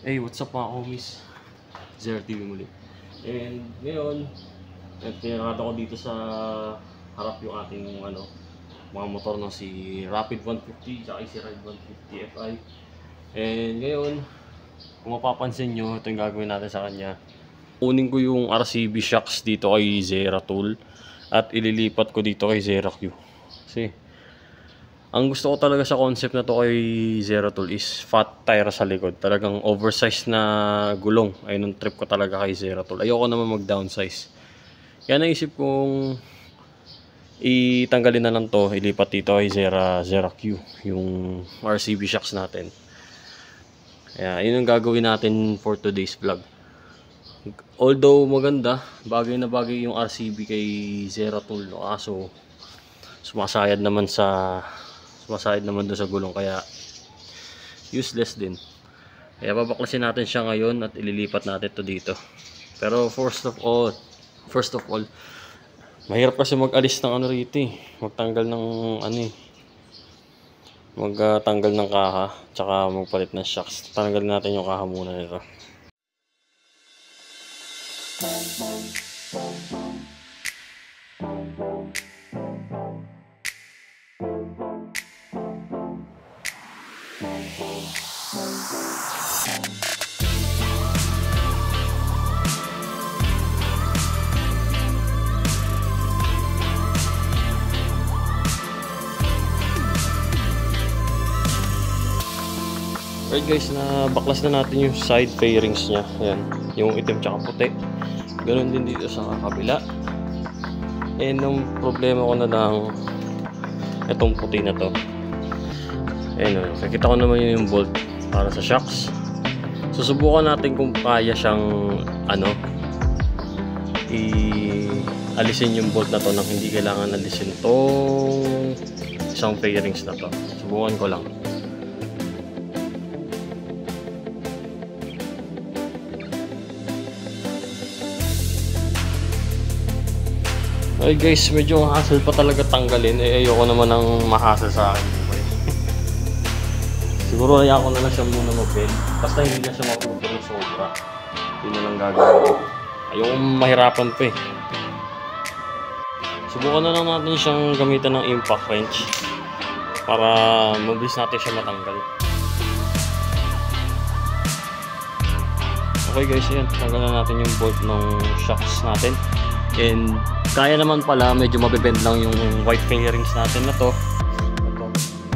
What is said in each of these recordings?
Hey, what's up mga homies? Zero TV muli. And ngayon, pinakita ko dito sa harap yung ating mga motor na si Rapid 150 at si Ride 150 Fi. And ngayon, kung mapapansin nyo, ito yung gagawin natin sa kanya. Kunin ko yung RCB shocks dito kay Zera Tool at ililipat ko dito kay Zera Q. Kasi ang gusto ko talaga sa concept na to kay Zera Tool is fat tire sa likod. Talagang oversized na gulong. Ayun ang trip ko talaga kay Zera Tool. Ayoko naman mag-downsize. Kaya naisip kong itanggalin na lang to, ilipat dito kay Zera Q, yung RCB shocks natin. Kaya yun ang gagawin natin for today's vlog. Although maganda, bagay na bagay yung RCB kay Zera Tool, no? Kaso sumasayad naman doon sa gulong, kaya useless din. Kaya babaklasin natin siya ngayon at ililipat natin to dito. Pero first of all, mahirap kasi mag-alis ng rito eh. Magtanggal ng magtanggal ng kaha, tsaka magpalit ng shocks. Tanggalin natin yung kaha muna nito. Alright guys, baklas na natin yung side fairings nya. Ayan, yung itim tsaka puti. Ganun din dito sa kabila. And ang problema ko na lang itong puti na to. Ayan, nakikita ko naman yung bolt para sa shocks. Susubukan natin kung kaya siyang alisin yung bolt na to nang hindi kailangan alisin tong isang fairings na to. Subukan ko lang. Ay guys, medyo hassle pa talaga tanggalin. Ayoko naman ng ma-hassle sa akin. Siguro hayaan ko na lang siya muna mag-bend. Basta hindi na siya maputo ng sobra. Yun na lang gagawin. Ayoko mahirapan pa eh. Subukan na lang natin siyang gamitan ng impact wrench para mabilis natin siya matanggal. Okay guys, yan. Tanggal na natin yung bolt ng shocks natin. And kaya naman pala, medyo mabibend lang yung white fairings natin na to. Ito,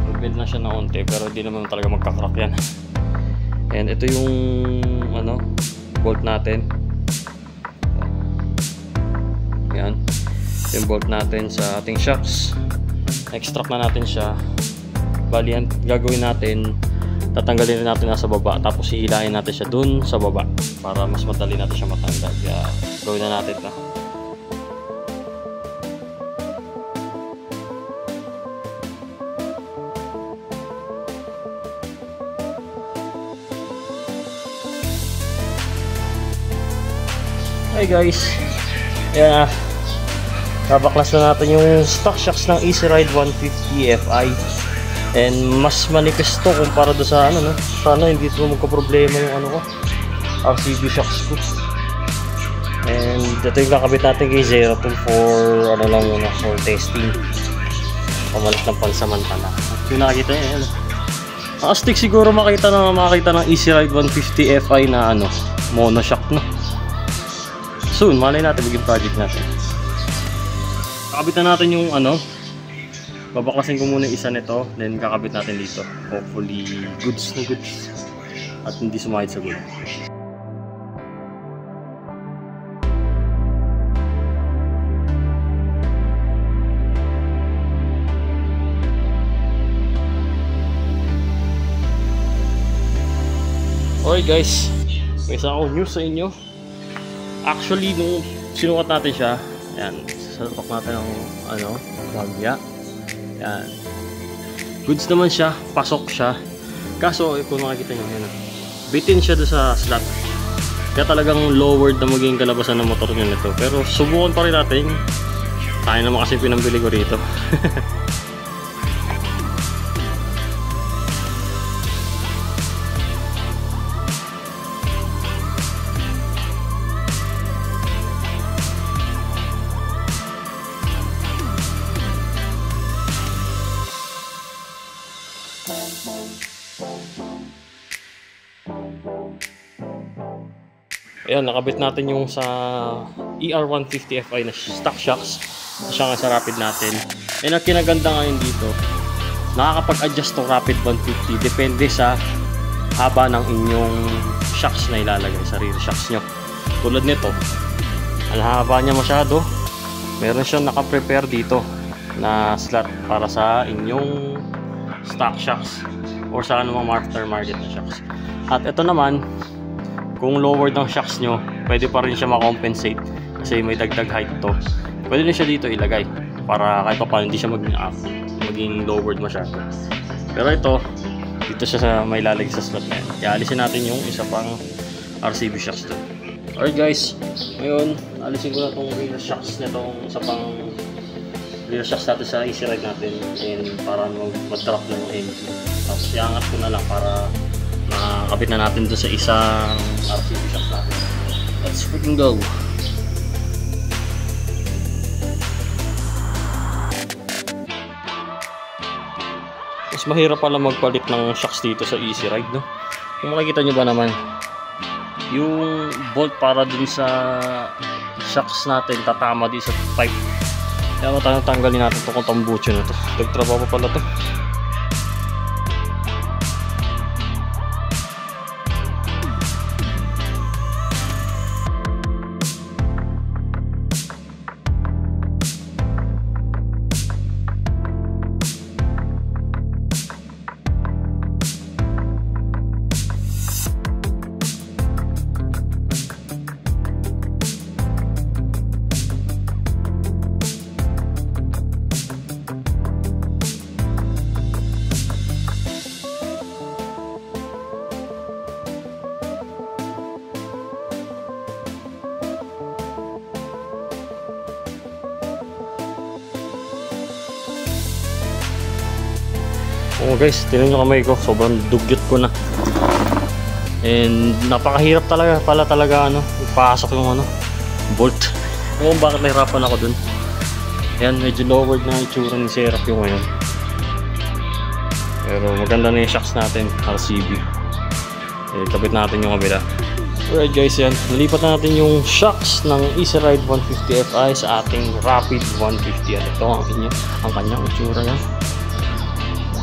mabibend lang siya na onte, pero hindi naman talaga magkakrak yan. And ito yung bolt natin. Yan, yung bolt natin sa ating shocks. Extract na natin siya. Bali, ang gagawin natin, tatanggalin rin natin nasa baba, tapos hihilain natin siya dun sa baba para mas madali natin siya matanggal. Kaya gawin na natin na. Hey guys, yeah, babaklas na natin yung stock shocks ng Easy Ride 150 Fi. And mas manipis to kumpara do sa sana hindi ito magka-problema yung RCB shocks ko. And ito yung kakabit natin kay Zera Tool for for testing. Pamalit ng pansamantala. Yung nakikita niya, ang astig siguro makita ng Easy Ride 150 Fi na mono shock no. Soon, malay natin maging project natin. Kakabit na natin yung babaklasin ko muna yung isa nito, then kakabit natin dito. Hopefully, goods na goods. At hindi sumahid sa gulong. Alright guys, may isa akong news sa inyo. Actually, nung sinukat natin siya, yan, sasak natin ang bagya. Yan. Goods naman siya, pasok siya. Kaso, kung nakikita nyo, yan, bitin siya doon sa slot. Kaya talagang lowered na maging kalabasan ng motor nyo nito. Pero subukan pa rin natin. Tayo naman kasi pinambili ko rito. Ayan, nakabit natin yung sa ER150 Fi na stock shocks. Siya nga sa Rapid natin. And ang kinaganda ngayon dito, nakakapag-adjust tong Rapid 150 depende sa haba ng inyong shocks na ilalagay sa rear shocks nyo. Tulad nito, ang haba niya masyado, meron siyang nakaprepare dito na slot para sa inyong stock shocks or sa anumang aftermarket na shocks. At ito naman, kung lowered ang shocks nyo, pwede pa rin siya makompensate kasi may dagdag height to. Pwede rin siya dito ilagay para kahit pa paano hindi siya maging lowered masyado. Pero ito, dito siya sa may lalagay sa slot na yan. Ialisin natin yung isa pang RCB shocks doon. Alright guys, ngayon alisin ko na itong rear shocks na itong isa pang rear shocks natin sa Easy Ride natin and para mag-drop lang yung engine. Tapos iangat ko na lang para makakabit na natin doon sa isang RCB shocks natin. Let's freaking go! Mas mahirap pala magpalit ng shocks dito sa Easy Ride, no? Kung makikita nyo ba naman, yung bolt para dun sa shocks natin tatama din sa pipe. Kaya matanggalin natin itong tambucho na to. Nagtrabaho pa pala to. Oh guys, tingnan nyo kamay ko, sobrang dugyot ko na. And napakahirap talaga ipasok yung bolt. Kung bakit nahirapan ako dun. Ayan, medyo lowered na yung itsura ni Serap yung ngayon. Pero maganda na yung shocks natin, RCB. Kabit natin yung kabila. Alright guys, yan. Nalipat na natin yung shocks ng Easy Ride 150 Fi sa ating Rapid 150. At ito ang kanyang itsura yan.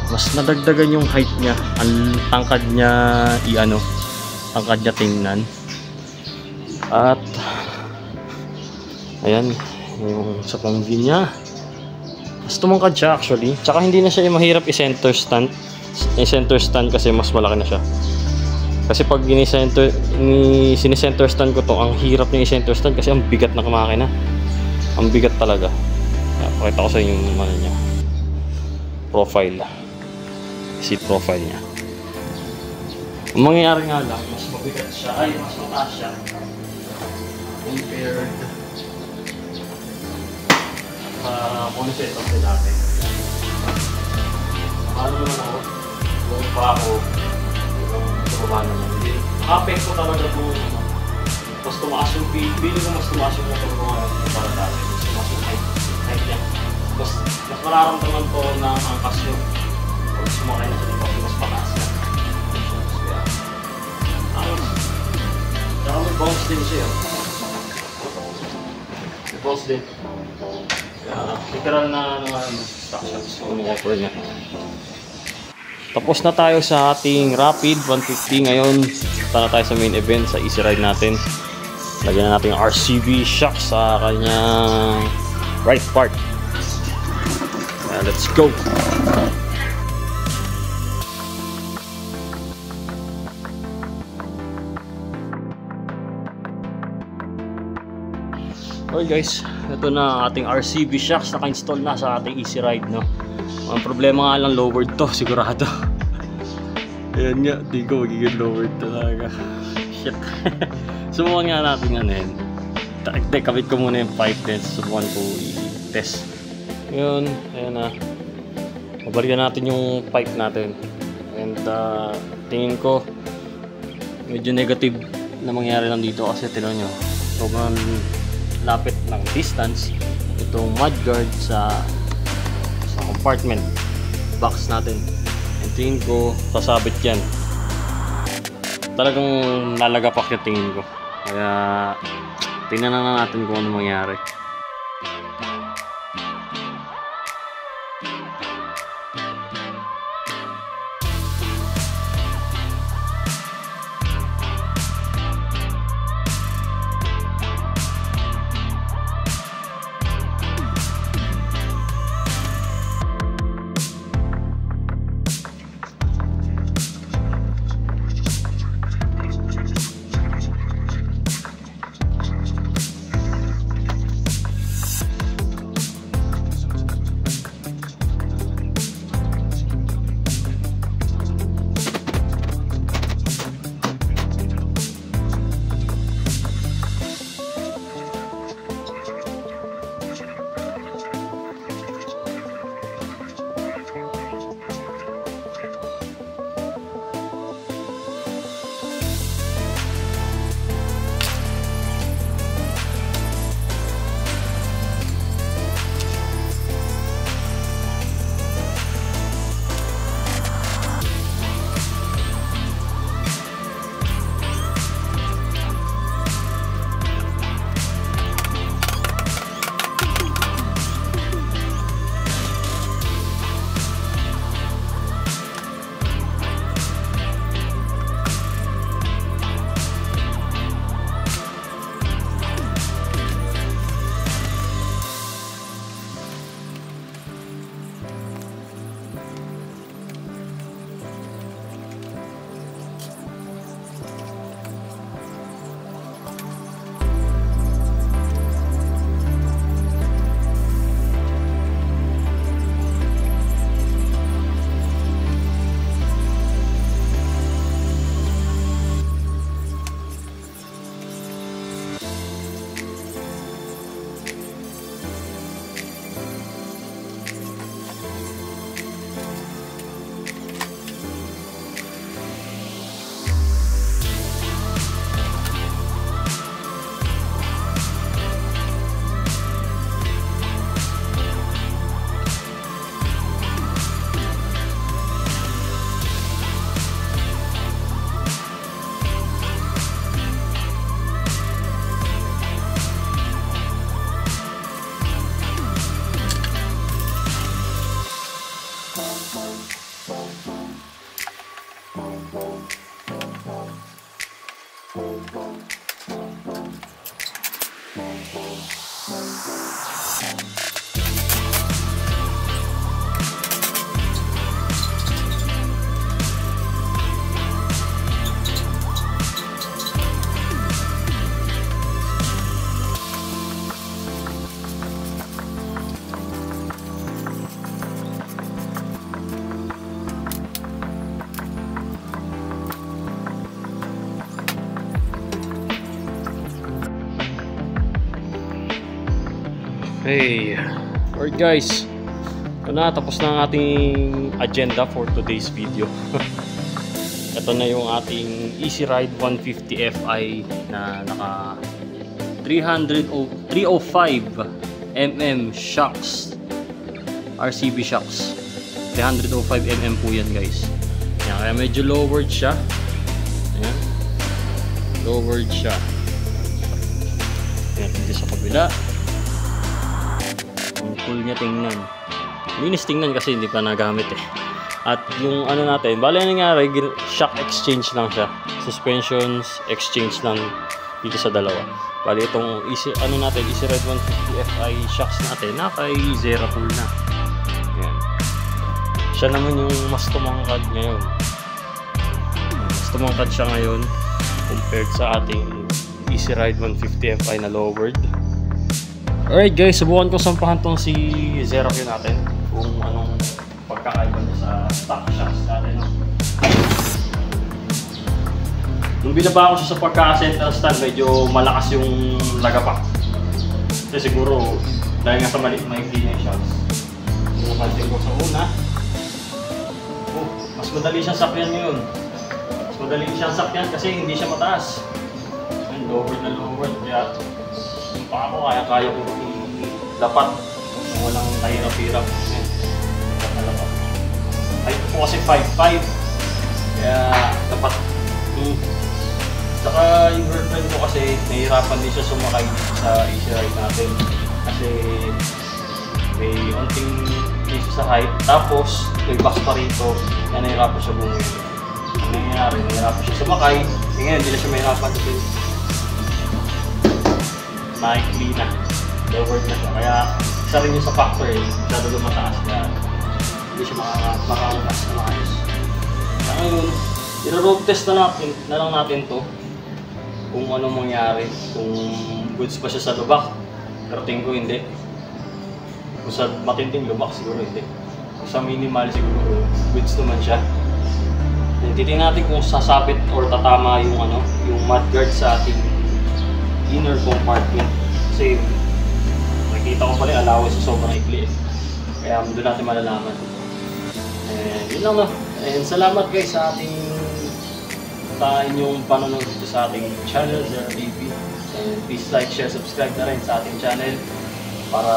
Mas nadagdagan yung height niya, ang tangkad niya tangkad niya tingnan. At ayan yung sa pang-view niya, mas tumangkad siya actually, tsaka hindi na siya mahirap i-center stand kasi mas malaki na siya. Kasi pag sinicenter stand ko to, ang hirap niya i-center stand kasi ang bigat na makina, ang bigat talaga. Pakita ko sa inyo yung niya, profile, seat profile niya. Ang mangyayari nga lang, mas mabigat siya, mas mataas siya compared sa concept of the dati. Ano naman ako, yung pa ako, yung tumaba naman, hindi nakapekto talaga po. Mas tumaas yung feeling ko, mas tumaas yung motor ko ngayon para dati. Mas tumaas yung height niya. Mas mararamdaman ko na ang angkas nyo. Pag sumakay na sa dito, mas pataas na. Saka may bounce din siya. May bounce din. Literal na stock shots yung offer niya. Tapos na tayo sa ating Rapid 150. Ngayon, punta na tayo sa main event sa Easy Ride natin. Lagyan na natin yung RCB shocks sa kanyang right part. Let's go! Okay guys, ito na ang ating RCB shocks, naka-install na sa ating Easy Ride, no? Ang problema nga lang, lowered to, sigurado. Ayan nga, di ko magiging lowered talaga. Shit. Subukan nga natin yan eh. Kabit ko muna yung pipe din, subukan ko i-test. Yun, ayan na. Mabalikan natin yung pipe natin. And tingin ko, medyo negative na mangyari lang dito kasi tingnan nyo, sobrang lapit ng distance itong mudguard sa compartment box natin. And tingin ko sasabit yan, talagang lalagapak yung tingin ko. Kaya tingnan na natin kung ano mangyari. Hey, alright guys, ito na, tapos na ang ating agenda for today's video. Ito na yung ating Easy Ride 150 Fi na naka 305 mm shocks, RCB shocks. 305 mm po yan guys. Yan, kaya medyo lowered siya. Ayan, lowered siya. Yan, dito sa kabila. Cool niya tingnan. Linis tingnan kasi hindi pa nagamit eh. At yung ano natin, bale nangyari, shock exchange lang siya. Suspensions exchange lang dito sa dalawa. Bale itong Easy Ride 150 Fi shocks natin, naka zero pull na. Ayan. Siya naman yung mas tumangkad ngayon. Mas tumangkad siya ngayon compared sa ating Easy Ride 150 Fi na lowered. Alright guys, subukan ko sampahan tong si Zero Q natin kung anong pagkakaiba niya sa stock shocks natin. Nung binaba ko siya sa pagka-center stand, medyo malakas yung lagapak. Kasi siguro dahil nga sa maikli na yung shocks. Napansin ko sa una, mas madali siyang sakyan ngayon. Mas madali siyang sakyan kasi hindi siya mataas. And lowered na lowered, kaya yung paa ko kaya ko dapat kung walang kahirap-hirap. Ay, ito po kasi 5'5", kaya dapat Saka yung girlfriend ko kasi nahihirapan din siya sumakay sa easy ride natin. Kasi may onting issue sa height. Tapos may box pa rito na nahihirapan siya bumili. Ang nangyayari, nahihirapan siya sumakay. E ngayon, hindi na siya mahirapan kasi naikli na. Lowered na siya. Kaya isa rin yung sa factor eh. Masyado lumataas na hindi siya makakangas na maayos. Kaya ngayon, i-road test na lang natin to kung anong mangyari. Kung goods pa siya sa lubak, pero tingin ko hindi. Kung sa matinding lubak, siguro hindi. Kung sa minimal, siguro goods naman siya. Then titingnan natin kung sasabit or tatama yung yung mudguard sa ating inner compartment. Kasi nakikita ko pala yung allowance sa sobrang ikli eh. Kaya doon natin malalaman. And yun lang no. And salamat guys sa inyong panonood dito sa ating channel, Zero TV. And please like, share, subscribe na rin sa ating channel para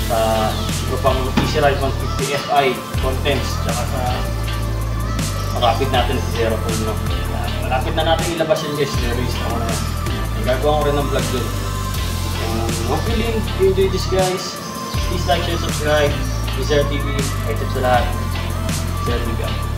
sa iba pang Easy Ride 150 Fi contents tsaka sa rapid natin sa Zero Phone. No? Malapit na natin ilabas yun guys, release na ko na yan. Gagawa ko rin ng vlog dun. And hopefully you enjoy this guys. Please like, share, subscribe. Zero TV, except sa lahat. Zero TV.